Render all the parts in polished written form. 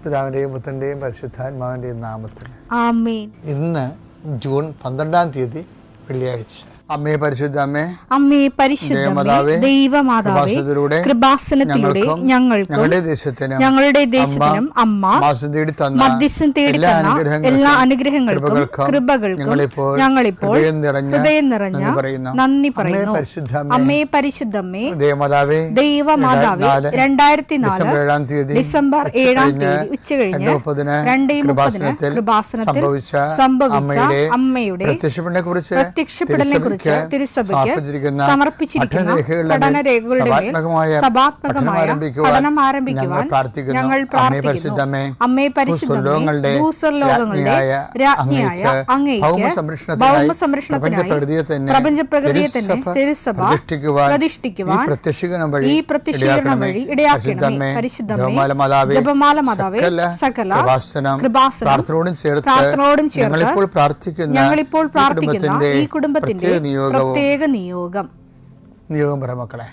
പിതാവിൻ്റെയും പുത്രൻ്റെയും പരിശുദ്ധാത്മാവിൻ്റെയും നാമത്തിൽ ആമേൻ. ഇന്ന് ജൂൺ 12 വെള്ളിയാഴ്ച. അമ്മേ പരിശുദ്ധ അമ്മേ, അമ്മേ പരിശുദ്ധമേ, ദൈവമാതാവേ, കൃപാസനത്തിലൂടെ ഞങ്ങളുടെ ദേശത്തിനും അമ്മ മധ്യസ്ഥം തേടി തന്ന എല്ലാ അനുഗ്രഹങ്ങൾക്കും കൃപകൾക്കും ഞങ്ങളിപ്പോൾ ഹൃദയം നിറഞ്ഞ നന്ദി പറയുന്നു. അമ്മേ പരിശുദ്ധമേ, ദൈവമാതാവേ, 2004 ഡിസംബർ 7 ഉച്ചകഴിഞ്ഞ് 2:30 കൃപാസനത്തിൽ സംഭവിച്ച അമ്മയുടെ പ്രത്യക്ഷപ്പെടലിനെ കുറിച്ച് തിരുസഭയ്ക്ക് സമർപ്പിച്ചിരിക്കുന്ന പഠനരേഖകളുടെ സഭാത്മകമായ പഠനം ആരംഭിക്കുവാൻ ഞങ്ങൾ പ്രാർത്ഥിക്കുന്നു. അമ്മേ പരിശുദ്ധമേ, ഭൂസ്വർലോകങ്ങളുടെ രാജ്ഞിയായ അങ്ങേയ്ക്ക് ഭൗമസംരക്ഷണത്തിനായി പ്രപഞ്ചപ്രകൃതിയെ തന്നെ തിരുസഭ പ്രതിഷ്ഠിക്കുവാൻ ഈ പ്രത്യക്ഷീകരണം വഴി ഇടയാക്കണമേ. പരിശുദ്ധമേ, ജപമാല മാതാവേ, സകല കൃപാസനം പ്രാർത്ഥനയോടും ചേർത്ത് ഞങ്ങളിപ്പോൾ പ്രാർത്ഥിക്കുന്ന ഈ കുടുംബത്തിന്റെ പ്രത്യേക നിയോഗം പറ മക്കളെ.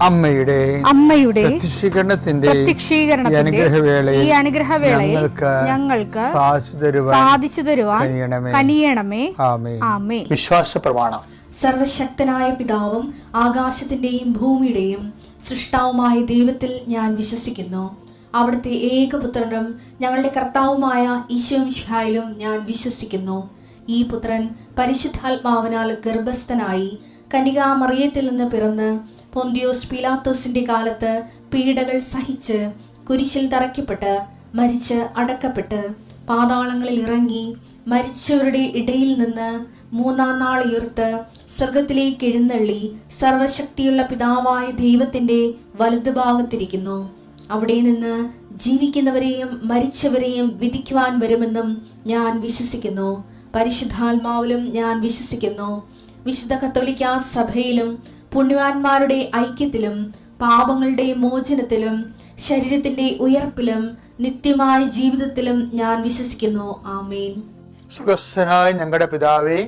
അമ്മയുടെ പ്രത്യക്ഷീകരണത്തിന്റെ ഈ അനുഗ്രഹവേളയിൽ ഞങ്ങൾക്ക് സാധിച്ചു തരുവാൻ കനിയണമേ. ആമേൻ. വിശ്വാസ പ്രമാണം. സർവശക്തനായ പിതാവും ആകാശത്തിന്റെയും ഭൂമിയുടെയും സൃഷ്ടാവുമായ ദൈവത്തിൽ ഞാൻ വിശ്വസിക്കുന്നു. അവിടുത്തെ ഏകപുത്രനും ഞങ്ങളുടെ കർത്താവുമായ ഈശോമിശിഹായിലും ഞാൻ വിശ്വസിക്കുന്നു. ഈ പുത്രൻ പരിശുദ്ധാത്മാവിനാൽ ഗർഭസ്ഥനായി കന്യകാമറിയത്തിൽ നിന്ന് പിറന്ന് പൊന്തിയോസ് പീലാത്തോസിന്റെ കാലത്ത് പീഡകൾ സഹിച്ച് കുരിശിൽ തറയ്ക്കപ്പെട്ട് മരിച്ച് അടക്കപ്പെട്ട് പാതാളങ്ങളിൽ ഇറങ്ങി മരിച്ചവരുടെ ഇടയിൽ നിന്ന് 3-ാം നാൾ ഉയർത്ത് സ്വർഗത്തിലേക്ക് എഴുന്നള്ളി സർവശക്തിയുള്ള പിതാവായ ദൈവത്തിന്റെ വലതുഭാഗത്തിരിക്കുന്നു. അവിടെ നിന്ന് ജീവിക്കുന്നവരെയും മരിച്ചവരെയും വിധിക്കുവാൻ വരുമെന്നും ഞാൻ വിശ്വസിക്കുന്നു. പരിശുദ്ധാത്മാവിലും ഞാൻ വിശ്വസിക്കുന്നു. വിശുദ്ധ കത്തോലിക്കാ സഭയിലും പുണ്യവാന്മാരുടെ ഐക്യത്തിലും പാപങ്ങളുടെ മോചനത്തിലും ശരീരത്തിന്റെ ഉയർപ്പിലും നിത്യമായ ജീവിതത്തിലും ഞാൻ വിശ്വസിക്കുന്നു. ആമേൻ. സ്വർഗ്ഗസ്ഥനായ ഞങ്ങളുടെ പിതാവേ,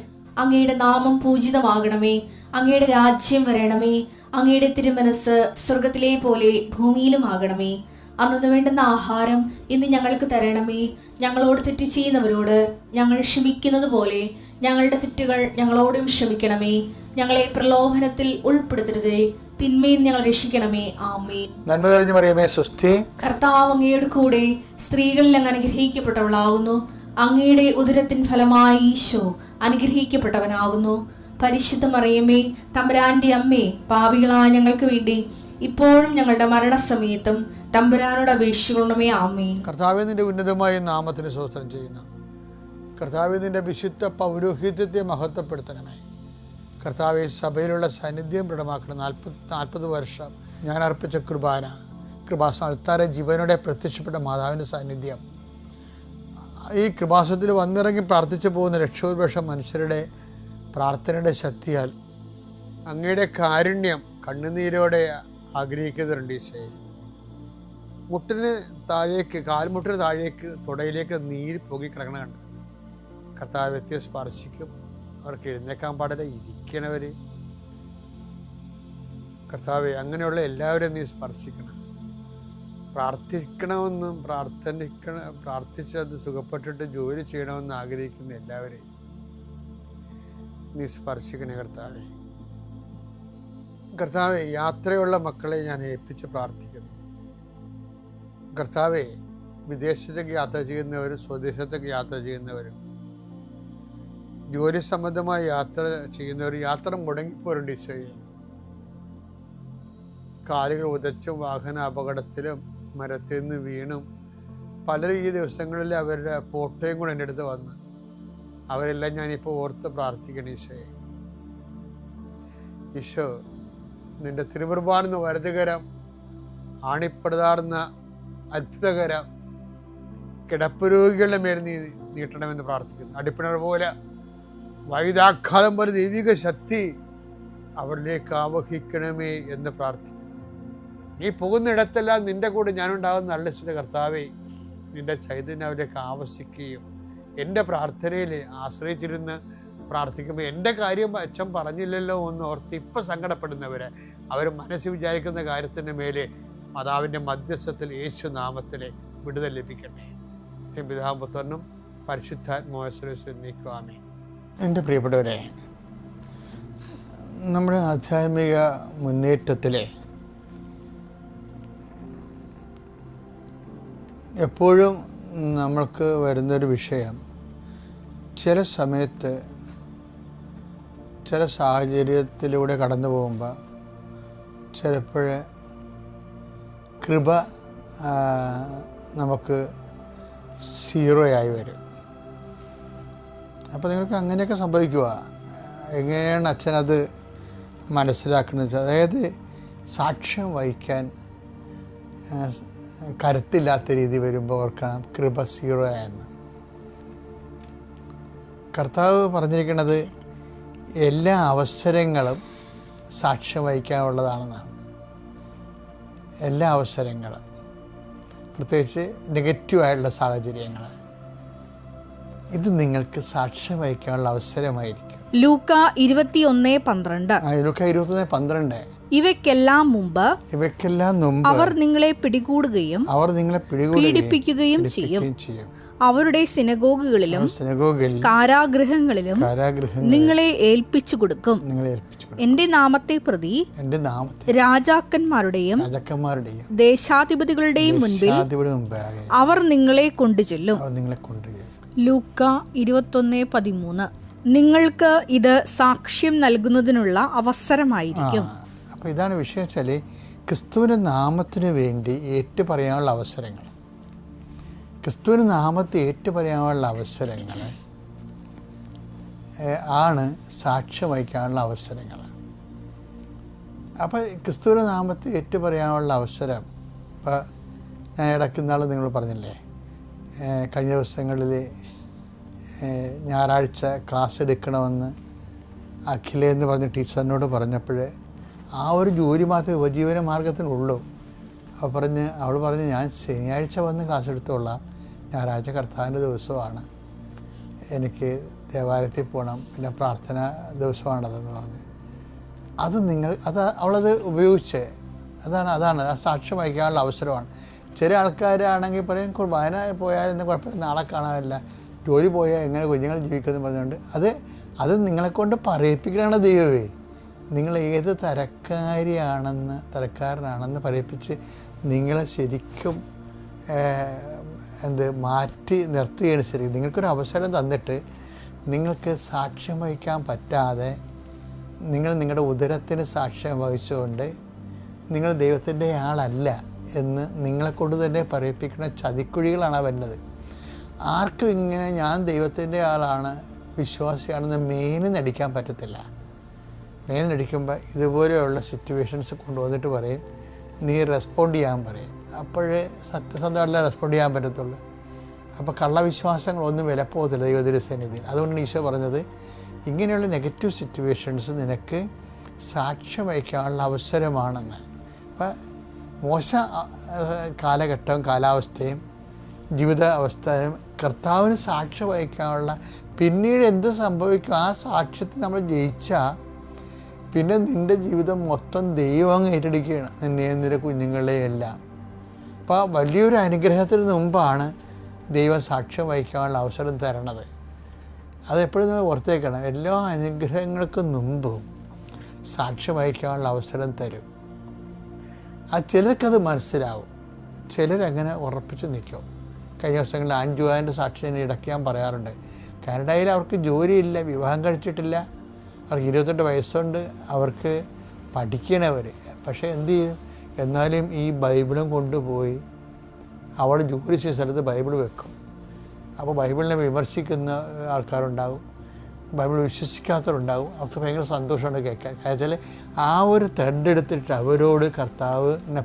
അങ്ങയുടെ നാമം പൂജിതമാകണമേ. അങ്ങയുടെ രാജ്യം വരണമേ. അങ്ങയുടെ തിരുമനസ് സ്വർഗത്തിലെ പോലെ ഭൂമിയിലും ആകണമേ. അന്നു വേണ്ടുന്ന ആഹാരം ഇന്ന് ഞങ്ങൾക്ക് തരണമേ. ഞങ്ങളോട് തെറ്റ് ചെയ്യുന്നവരോട് ഞങ്ങൾ ക്ഷമിക്കുന്നത് പോലെ ഞങ്ങളുടെ തെറ്റുകൾ ഞങ്ങളോടും ക്ഷമിക്കണമേ. ഞങ്ങളെ പ്രലോഭനത്തിൽ ഉൾപ്പെടുത്തരുതേ, തിന്മയിൽ ഞങ്ങൾ രക്ഷിക്കണമേ. ആമേൻ. നന്മ നിറഞ്ഞ മറിയമേ, സ്വസ്തി. കർത്താവ് അങ്ങയുടെ കൂടെ സ്ത്രീകളിൽ അങ്ങ് അനുഗ്രഹിക്കപ്പെട്ടവളാകുന്നു. അങ്ങയുടെ ഉദരത്തിൻ ഫലമായി ഈശോ അനുഗ്രഹിക്കപ്പെട്ടവനാകുന്നു. പരിശുദ്ധ മറിയമേ, തമ്പുരാന്റെ അമ്മേ, പാപികളായ ഞങ്ങൾക്ക് വേണ്ടി ഇപ്പോഴും ഞങ്ങളുടെ മരണസമയത്തും തമ്പുരാനോട് അപേക്ഷിക്കണമേ. ആമേൻ. കർത്താവേ, നിന്റെ ഉന്നതമായ നാമത്തിന് സ്തോത്രം ചെയ്യുന്നു. കർത്താവേ, നിന്റെ വിശുദ്ധ പൗരോഹിത്യത്തെ മഹത്വപ്പെടുത്തണമേ. കർത്താവെ, സഭയിലുള്ള സാന്നിധ്യം ദൃഢമാക്കണം. 40 വർഷം ഞാൻ അർപ്പിച്ച കൃപാസനത്താരെ ജീവനോടെ പ്രത്യക്ഷപ്പെട്ട മാതാവിൻ്റെ സാന്നിധ്യം ഈ കൃപാസനത്തിൽ വന്നിറങ്ങി പ്രാർത്ഥിച്ചു പോകുന്ന ലക്ഷോപലക്ഷം മനുഷ്യരുടെ പ്രാർത്ഥനയുടെ ശക്തിയാൽ അങ്ങയുടെ കാരുണ്യം കണ്ണുനീരോടെ ആഗ്രഹിക്കുന്നുണ്ട്. ഈശോയെ, മുട്ടിന് താഴേക്ക്, കാൽമുട്ടിന് താഴേക്ക്, തുടയിലേക്ക് നീര് പൊങ്ങിക്കിടക്കണ കണ്ട് കർത്താവ് വ്യക്തിയെ സ്പർശിക്കും. അവർക്ക് എഴുന്നേക്കാൻ പാടില്ല, ഇരിക്കണവർ. കർത്താവെ, അങ്ങനെയുള്ള എല്ലാവരും നീ സ്പർശിക്കണം. പ്രാർത്ഥിക്കണമെന്നും പ്രാർത്ഥിച്ചത് സുഖപ്പെട്ടിട്ട് ജോലി ചെയ്യണമെന്ന് ആഗ്രഹിക്കുന്ന എല്ലാവരെയും നീ സ്പർശിക്കണേ കർത്താവെ. യാത്രയുള്ള മക്കളെ ഞാൻ ഏൽപ്പിച്ച് പ്രാർത്ഥിക്കുന്നു. കർത്താവെ, വിദേശത്തേക്ക് യാത്ര ചെയ്യുന്നവരും സ്വദേശത്തേക്ക് യാത്ര ചെയ്യുന്നവരും ജോലി സംബന്ധമായ യാത്ര ചെയ്യുന്നവരും യാത്ര മുടങ്ങിപ്പോരുണ്ട് ഈശോയെ. കാലുകൾ ഉതച്ചും വാഹന അപകടത്തിലും മരത്തിൽ നിന്ന് വീണും പലരും ഈ ദിവസങ്ങളിൽ അവരുടെ ഫോട്ടോയും കൂടെ എൻ്റെ അടുത്ത് വന്ന് അവരെല്ലാം ഞാനിപ്പോൾ ഓർത്ത് പ്രാർത്ഥിക്കണം ഈശോയെ. ഈശോ, നിന്റെ തിരുമുറുപാടുന്ന വലതുകരം, ആണിപ്പടുതാർന്ന അത്ഭുതകരം കിടപ്പ് രോഗികളുടെ മേൽ നീ നീട്ടണമെന്ന് പ്രാർത്ഥിക്കുന്നു. അടിപ്പിണർ പോലെ വൈദാഘാതം പോലെ ദൈവിക ശക്തി അവരിലേക്ക് ആവഹിക്കണമേ എന്ന് പ്രാർത്ഥിക്കുന്നു. നീ പോകുന്നിടത്തെല്ലാം നിന്റെ കൂടെ ഞാനുണ്ടാകുന്ന നല്ല ചില കർത്താവേ, നിന്റെ ചൈതന്യം അവരിലേക്ക് ആവശിക്കുകയും എൻ്റെ പ്രാർത്ഥനയിൽ ആശ്രയിച്ചിരുന്ന് പ്രാർത്ഥിക്കുമ്പോൾ എൻ്റെ കാര്യം അച്ഛൻ പറഞ്ഞില്ലല്ലോ എന്ന് ഓർത്ത് ഇപ്പം സങ്കടപ്പെടുന്നവരെ അവർ മനസ്സിൽ വിചാരിക്കുന്ന കാര്യത്തിൻ്റെ മേലെ മാതാവിൻ്റെ മധ്യസ്ഥത്തിൽ യേശു നാമത്തിലെ വിടുതൽ ലഭിക്കട്ടെ. പിതാവും പുത്രനും പരിശുദ്ധാത്മാവിൽ നീക്കുവാമേ. എൻ്റെ പ്രിയപ്പെട്ടവരെ, നമ്മുടെ ആധ്യാത്മിക മുന്നേറ്റത്തിലെ എപ്പോഴും നമ്മൾക്ക് വരുന്നൊരു വിഷയം, ചില സമയത്ത് ചില സാഹചര്യത്തിലൂടെ കടന്നു പോകുമ്പോൾ ചിലപ്പോൾ കൃപ നമുക്ക് സീറോയായി വരും. അപ്പോൾ നിങ്ങൾക്ക് അങ്ങനെയൊക്കെ സംഭവിക്കുക. എങ്ങനെയാണ് അച്ഛനത് മനസ്സിലാക്കുന്നത് വെച്ചാൽ, അതായത് സാക്ഷ്യം വഹിക്കാൻ കരുത്തില്ലാത്ത രീതി വരുമ്പോൾ ഓർക്കണം കൃപ സീറോ ആയെന്ന്. കർത്താവ് പറഞ്ഞിരിക്കുന്നത് എല്ലാ അവസരങ്ങളും സാക്ഷ്യം വഹിക്കാനുള്ളതാണെന്നാണ്. എല്ലാ അവസരങ്ങളും, പ്രത്യേകിച്ച് നെഗറ്റീവായിട്ടുള്ള സാഹചര്യങ്ങൾ, ഇത് നിങ്ങൾക്ക് സാക്ഷ്യം വഹിക്കാനുള്ള അവസരമായിരിക്കും. ലൂക്ക 21:12. ഇവയ്ക്കെല്ലാം മുമ്പ് അവർ നിങ്ങളെ പിടികൂടുകയും പീഡിപ്പിക്കുകയും ചെയ്യും. അവരുടെ സിനഗോഗുകളിലും കാരാഗൃഹങ്ങളിലും നിങ്ങളെ ഏൽപ്പിച്ചു കൊടുക്കും. എന്റെ നാമത്തെ പ്രതി രാജാക്കന്മാരുടെയും ദേശാധിപതികളുടെയും മുൻപിൽ അവർ നിങ്ങളെ കൊണ്ടുചെല്ലും. ലൂക്ക 21:13. നിങ്ങൾക്ക് ഇത് സാക്ഷ്യം നൽകുന്നതിനുള്ള അവസരമായിരിക്കും. അപ്പോൾ ഇതാണ് വിഷയം വെച്ചാൽ, ക്രിസ്തുവിൻ്റെ നാമത്തിന് വേണ്ടി ഏറ്റുപറയാനുള്ള അവസരങ്ങൾ, ക്രിസ്തുവിൻ്റെ നാമത്തെ ഏറ്റുപറയാനുള്ള അവസരങ്ങൾ ആണ് സാക്ഷ്യം വഹിക്കാനുള്ള അവസരങ്ങൾ. അപ്പോൾ ക്രിസ്തുവിൻ്റെ നാമത്തെ ഏറ്റുപറയാനുള്ള അവസരം, ഇപ്പോൾ ഞാൻ ഇടയ്ക്കുന്നാൾ നിങ്ങൾ പറഞ്ഞില്ലേ, കഴിഞ്ഞ ദിവസങ്ങളിൽ ഞായറാഴ്ച ക്ലാസ് എടുക്കണമെന്ന് അഖിലെന്ന് പറഞ്ഞ ടീച്ചറിനോട് പറഞ്ഞപ്പോൾ ആ ഒരു ജോലി മാത്രമേ ഉപജീവന മാർഗത്തിനുള്ളൂ. അവൾ പറഞ്ഞ് ഞാൻ ശനിയാഴ്ച വന്ന് ക്ലാസ് എടുത്തോളാം, ഞായറാഴ്ച കർത്താവിൻ്റെ ദിവസമാണ്, എനിക്ക് ദേവാലയത്തിൽ പോകണം, പിന്നെ പ്രാർത്ഥന ദിവസമാണതെന്ന് പറഞ്ഞ് അവളത് ഉപയോഗിച്ച് അതാണ് ആ സാക്ഷ്യം വഹിക്കാനുള്ള അവസരമാണ്. ചില ആൾക്കാരാണെങ്കിൽ പറയും കുർബാന പോയാലെന്ന് കുഴപ്പമില്ല, നാളെ കാണാനില്ല, ജോലി പോയാൽ എങ്ങനെ കുഞ്ഞുങ്ങൾ ജീവിക്കുമെന്ന് പറഞ്ഞുകൊണ്ട് അത് നിങ്ങളെക്കൊണ്ട് പറയിപ്പിക്കലാണ് ദൈവമേ. നിങ്ങൾ ഏത് തരക്കാരനാണെന്ന് പറയിപ്പിച്ച് നിങ്ങളെ ശരിക്കും മാറ്റി നിർത്തുകയാണ്. ശരി, നിങ്ങൾക്കൊരു അവസരം തന്നിട്ട് നിങ്ങൾക്ക് സാക്ഷ്യം വഹിക്കാൻ പറ്റാതെ നിങ്ങളുടെ ഉദരത്തിന് സാക്ഷ്യം വഹിച്ചുകൊണ്ട് നിങ്ങൾ ദൈവത്തിൻ്റെ ആളല്ല എന്ന് നിങ്ങളെക്കൊണ്ട് തന്നെ പറയിപ്പിക്കുന്ന ചതിക്കുഴികളാണ് വരുന്നത്. ആർക്കും ഇങ്ങനെ ഞാൻ ദൈവത്തിൻ്റെ ആളാണ്, വിശ്വാസിയാണെന്ന് മേനിന്നടിക്കാൻ പറ്റത്തില്ല. മേനിന്നടിക്കുമ്പോൾ ഇതുപോലെയുള്ള സിറ്റുവേഷൻസ് കൊണ്ടുവന്നിട്ട് പറയും നീ റെസ്പോണ്ട് ചെയ്യാൻ പറയും. അപ്പോഴേ സത്യസന്ധമായിട്ടല്ല റെസ്പോണ്ട് ചെയ്യാൻ പറ്റത്തുള്ളൂ. അപ്പോൾ കള്ളവിശ്വാസങ്ങളൊന്നും വിലപ്പോകത്തില്ല ദൈവത്തിൻ്റെ സന്നിധിയിൽ. അതുകൊണ്ടാണ് ഈശോ പറഞ്ഞത് ഇങ്ങനെയുള്ള നെഗറ്റീവ് സിറ്റുവേഷൻസ് നിനക്ക് സാക്ഷ്യം വഹിക്കാനുള്ള അവസരമാണെന്ന്. അപ്പം മോശ കാലഘട്ടവും കാലാവസ്ഥയും ജീവിത അവസ്ഥയും കർത്താവിന് സാക്ഷ്യം വഹിക്കാനുള്ള, പിന്നീട് എന്ത് സംഭവിക്കും ആ സാക്ഷ്യത്തിൽ നമ്മൾ ജയിച്ചാൽ പിന്നെ നിൻ്റെ ജീവിതം മൊത്തം ദൈവം ഏറ്റെടുക്കുകയാണ്, നിന്നെയും നിന്റെ കുഞ്ഞുങ്ങളെയും എല്ലാം. അപ്പോൾ വലിയൊരു അനുഗ്രഹത്തിന് മുമ്പാണ് ദൈവം സാക്ഷ്യം വഹിക്കാനുള്ള അവസരം തരണത്. അതെപ്പോഴും നമ്മൾ ഓർത്തേക്കണം. എല്ലാ അനുഗ്രഹങ്ങൾക്കും മുമ്പും സാക്ഷ്യം വഹിക്കാനുള്ള അവസരം തരും. ചിലർക്കത് മനസ്സിലാവും, ചിലരങ്ങനെ ഉറപ്പിച്ച് നിൽക്കും. കഴിഞ്ഞ ദിവസങ്ങളിൽ ആൻജുവാൻ്റെ സാക്ഷ്യം ഇടയ്ക്ക് ഞാൻ പറയാറുണ്ട്. കാനഡയിൽ അവർക്ക് ജോലിയില്ല, വിവാഹം കഴിച്ചിട്ടില്ല, അവർക്ക് 28 വയസ്സുണ്ട്, അവർക്ക് പഠിക്കണവർ. പക്ഷേ എന്ത് ചെയ്യും? എന്നാലും ഈ ബൈബിളും കൊണ്ടുപോയി അവൾ ജോലി ചെയ്ത സ്ഥലത്ത് ബൈബിൾ വെക്കും. അപ്പോൾ ബൈബിളിനെ വിമർശിക്കുന്ന ആൾക്കാരുണ്ടാകും, ബൈബിൾ വിശ്വസിക്കാത്തവരുണ്ടാകും. അവർക്ക് ഭയങ്കര സന്തോഷമുണ്ട് കേൾക്കാൻ. കാര്യത്തിൽ ആ ഒരു ത്രെഡ് എടുത്തിട്ട് അവരോട് കർത്താവിനെ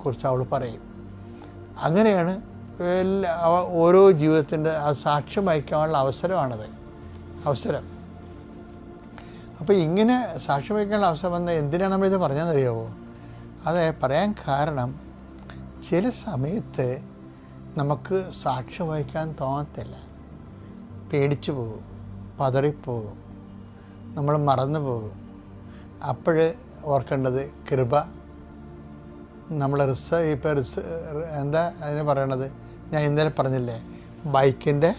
കുറിച്ച് അവൾ പറയും. അങ്ങനെയാണ് ഓരോ ജീവിതത്തിൻ്റെ ആ സാക്ഷ്യം വഹിക്കാനുള്ള അവസരം. അപ്പോൾ ഇങ്ങനെ സാക്ഷ്യം വഹിക്കാനുള്ള അവസരം വന്നാൽ എന്തിനാണ് നമ്മളിത് പറഞ്ഞതെന്നറിയാമോ? അത് പറയാൻ കാരണം, ചില സമയത്ത് നമുക്ക് സാക്ഷ്യം വഹിക്കാൻ തോന്നത്തില്ല, പേടിച്ചു പോകും, പതറിപ്പോകും, നമ്മൾ മറന്നു പോകും. അപ്പോൾ ഓർക്കേണ്ടത് കൃപ. നമ്മൾ എന്താ അതിന് പറയണത്? ഞാൻ ഇന്നലെ പറഞ്ഞില്ലേ, ബൈക്കിൻ്റെ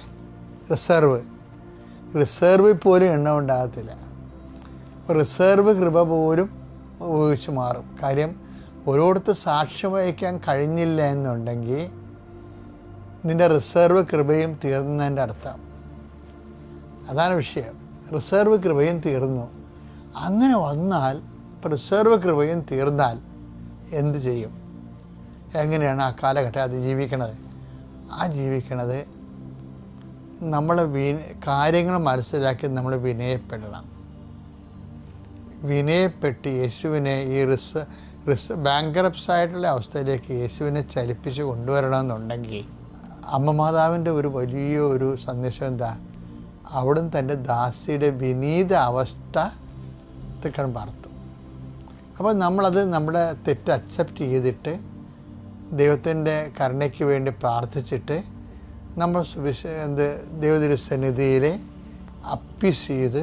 റിസർവ് പോലും എണ്ണ ഉണ്ടാകത്തില്ല. റിസർവ് കൃപ പോലും ഉപയോഗിച്ച് മാറും. കാര്യം ഓരോരുത്തർ സാക്ഷ്യം വഹിക്കാൻ കഴിഞ്ഞില്ല എന്നുണ്ടെങ്കിൽ നിൻ്റെ റിസർവ് കൃപയും തീർന്നതിൻ്റെ അർത്ഥം. അതാണ് വിഷയം. റിസർവ് കൃപയും തീർന്നു. അങ്ങനെ വന്നാൽ, ഇപ്പോൾ റിസർവ് കൃപയും തീർന്നാൽ എന്ത് ചെയ്യും? എങ്ങനെയാണ് ആ കാലഘട്ടം അതിജീവിക്കണത്? ജീവിക്കണത് നമ്മൾ കാര്യങ്ങൾ മനസ്സിലാക്കി നമ്മൾ വിനയപ്പെടണം. വിനയപ്പെട്ട് യേശുവിനെ ഈ ബാങ്ക്രപ്റ്റ്സായിട്ടുള്ള അവസ്ഥയിലേക്ക് യേശുവിനെ ചലിപ്പിച്ച് കൊണ്ടുവരണമെന്നുണ്ടെങ്കിൽ അമ്മ മാതാവിൻ്റെ ഒരു വലിയൊരു സന്ദേശം എന്താ? അവിടുന്ന് തൻ്റെ ദാസിയുടെ വിനീത അവസ്ഥ തൃക്കൺ പാർത്തു. അപ്പോൾ നമ്മളത് നമ്മുടെ തെറ്റ് അക്സെപ്റ്റ് ചെയ്തിട്ട് ദൈവത്തിൻ്റെ കരുണയ്ക്ക് വേണ്ടി പ്രാർത്ഥിച്ചിട്ട് നമ്മൾ ദൈവതിരുസന്നിധിയിൽ അപ്പീസ് ചെയ്ത്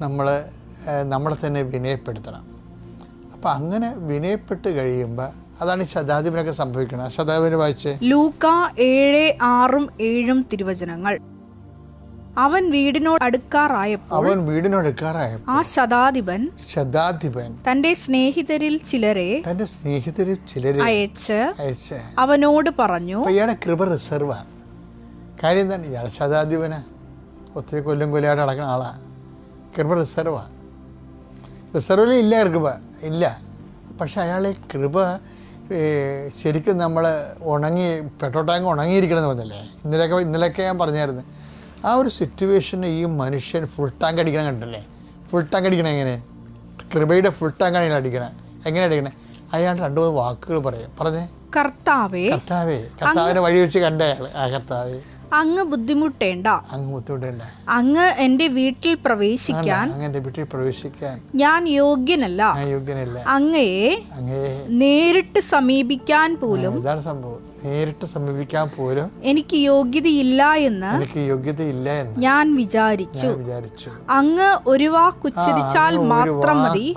നമ്മളെ തന്നെ വിനയപ്പെടുത്തണം. അപ്പോൾ അങ്ങനെ വിനയപ്പെട്ട് കഴിയുമ്പോൾ അതാണ് ഈ ശതാധിപനൊക്കെ സംഭവിക്കുന്നത്. ശതാധിപനെ വായിച്ച് ലൂക്ക 7:6-7 തിരുവചനങ്ങൾ. അവൻ വീടിനോട് അടുക്കാറായപ്പോൾ ആ ശതാധിപൻ തന്റെ സ്നേഹിതരിൽ ചിലരെ അയച്ച് അവനോട് പറഞ്ഞു. ഇയാളുടെ കൃപ റിസർവാണ്. കാര്യം എന്താണ്? ഇയാളെ ശതാധിപന് ഒത്തിരി കൊല്ലായിട്ട് നടക്കുന്ന ആളാണ്. കൃപ റിസർവിൽ ഇല്ല, കൃപ ഇല്ല. പക്ഷെ അയാളെ കൃപ ശരിക്കും നമ്മൾ പെട്രോൾ ടാങ്ക് ഉണങ്ങിയിരിക്കണമെന്ന് പറഞ്ഞല്ലേ, ഇന്നലെയൊക്കെ ഞാൻ പറഞ്ഞായിരുന്നു. ആ ഒരു സിറ്റുവേഷന് ഈ മനുഷ്യൻ ഫുൾ ടാങ്ക് അടിക്കണം കണ്ടല്ലേ. ഫുൾ ടാങ്ക് അടിക്കണം എങ്ങനെ? കൃപയുടെ ഫുൾ ടാങ്കാണ് അയാൾ അടിക്കണേ. എങ്ങനെ അടിക്കണേ? അയാൾ 2-3 വാക്കുകൾ പറഞ്ഞേ. കർത്താവിനെ വഴി വെച്ച് കണ്ട അയാൾ. കർത്താവേ, അങ്ങ് ബുദ്ധിമുട്ടേണ്ട. അങ്ങ് എന്റെ വീട്ടിൽ പ്രവേശിക്കാൻ ഞാൻ യോഗ്യനല്ല. അങ്ങയെ നേരിട്ട് സമീപിക്കാൻ പോലും എനിക്ക് യോഗ്യതയില്ല എന്ന് ഞാൻ വിചാരിച്ചു. അങ്ങ് ഒരു വാക്കുച്ചരിച്ചാൽ മാത്രം മതി.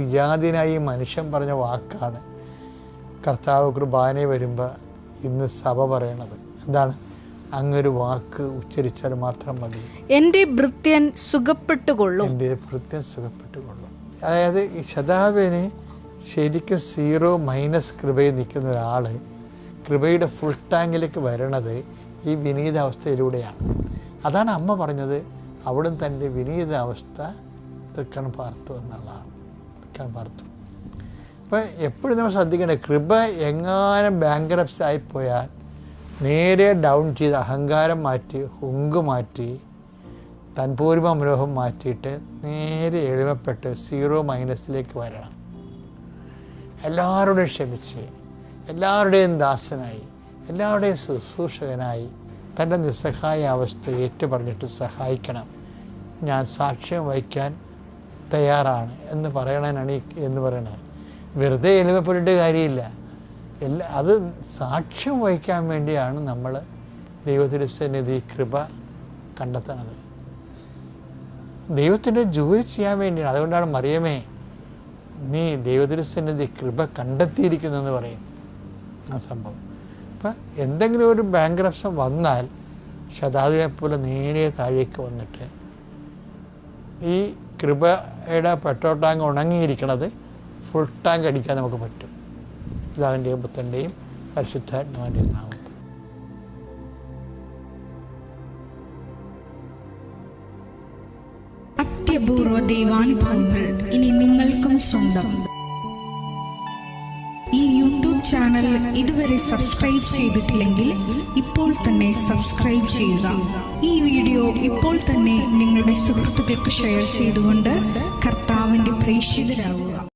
വിജാതിനായി മനുഷ്യൻ പറഞ്ഞ വാക്കാണ് കർത്താവ് കുർബാന വരുമ്പോൾ ഇന്ന് സഭ പറയണത്. എന്താണ്? അങ്ങൊരു വാക്ക് ഉച്ചരിച്ചാൽ മാത്രം മതി, എൻ്റെ ഭൃത്യൻ സുഖപ്പെട്ടുകൊള്ളും. അതായത് ഈ ശതാധിപന് ശരിക്കും 0- കൃപയിൽ നിൽക്കുന്ന ഒരാൾ കൃപയുടെ ഫുൾ ടാങ്കിലേക്ക് വരണത് ഈ വിനീതാവസ്ഥയിലൂടെയാണ്. അതാണ് അമ്മ പറഞ്ഞത്, അവിടുന്ന് തൻ്റെ വിനീതാവസ്ഥ തൃക്കൺ പാർത്തു എന്നുള്ളതാണ്. തൃക്കൺ പാർത്തു. അപ്പോൾ എപ്പോഴും നമ്മൾ ശ്രദ്ധിക്കേണ്ടത്, കൃപ എങ്ങാനും ബാങ്ക്രപ്റ്റ്സ് ആയിപ്പോയാൽ നേരെ ഡൗൺ ചെയ്ത് അഹങ്കാരം മാറ്റി, ഹുങ്ക് മാറ്റി, തൻപൂർവ മനോഹം മാറ്റിയിട്ട് നേരെ എളിമപ്പെട്ട് 0- വരണം. എല്ലാവരുടെയും ക്ഷമിച്ച്, എല്ലാവരുടെയും ദാസനായി, എല്ലാവരുടെയും ശുശ്രൂഷകനായി തൻ്റെ നിസ്സഹായ അവസ്ഥ ഏറ്റുപറഞ്ഞിട്ട് സഹായിക്കണം. ഞാൻ സാക്ഷ്യം വഹിക്കാൻ തയ്യാറാണ് എന്ന് പറയണത്. വെറുതെ എളിമപ്പെട്ടിട്ട് കാര്യമില്ല. അത് സാക്ഷ്യം വഹിക്കാൻ വേണ്ടിയാണ് നമ്മൾ ദൈവത്തിരുസന്നിധി കൃപ കണ്ടെത്തുന്നത്. ദൈവത്തിൻ്റെ ജോലി ചെയ്യാൻ വേണ്ടിയാണ്. അതുകൊണ്ടാണ് മറിയമേ, നീ ദൈവത്തിരുസന്നിധി കൃപ കണ്ടെത്തിയിരിക്കുന്നെന്ന് പറയും ആ സംഭവം. അപ്പം എന്തെങ്കിലും ഒരു ബാങ്ക്രപ്ഷൻ വന്നാൽ ശതാധിപനെ പോലെ നേരെ താഴേക്ക് വന്നിട്ട് ഈ കൃപയുടെ പെട്രോൾ ടാങ്ക് ഉണങ്ങിയിരിക്കണത് ഫുൾ ടാങ്ക് അടിക്കാൻ നമുക്ക് പറ്റും. പിതാവിൻ്റെയും പുത്രൻ്റെയും പരിശുദ്ധാത്മാവിൻ്റെ നാമത്തിൽ. അത്യപൂർവ ദൈവാനുഭവങ്ങൾ ഇനി നിങ്ങൾക്കും സ്വന്തം. ഈ യൂട്യൂബ് ചാനൽ ഇതുവരെ സബ്സ്ക്രൈബ് ചെയ്തിട്ടില്ലെങ്കിൽ ഇപ്പോൾ തന്നെ സബ്സ്ക്രൈബ് ചെയ്യുക. ഈ വീഡിയോ ഇപ്പോൾ തന്നെ നിങ്ങളുടെ സുഹൃത്തുക്കൾക്ക് ഷെയർ ചെയ്തുകൊണ്ട് കർത്താവിന്റെ പ്രേക്ഷിതരാകുക.